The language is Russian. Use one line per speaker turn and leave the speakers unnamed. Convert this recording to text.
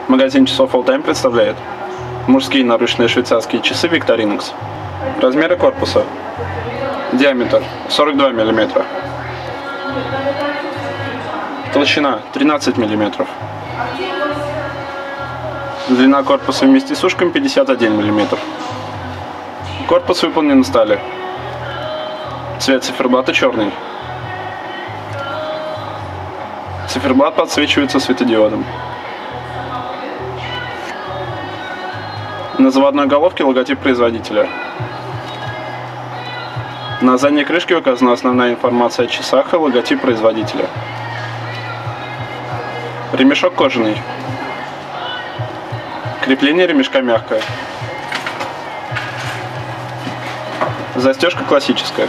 Магазин часов All Time представляет мужские наручные швейцарские часы Victorinox. Размеры корпуса. Диаметр 42 мм. Толщина 13 мм. Длина корпуса вместе с ушками 51 мм. Корпус выполнен из стали. Цвет циферблата черный. Циферблат подсвечивается светодиодом. На заводной головке логотип производителя. На задней крышке указана основная информация о часах и логотип производителя. Ремешок кожаный. Крепление ремешка мягкое. Застежка классическая.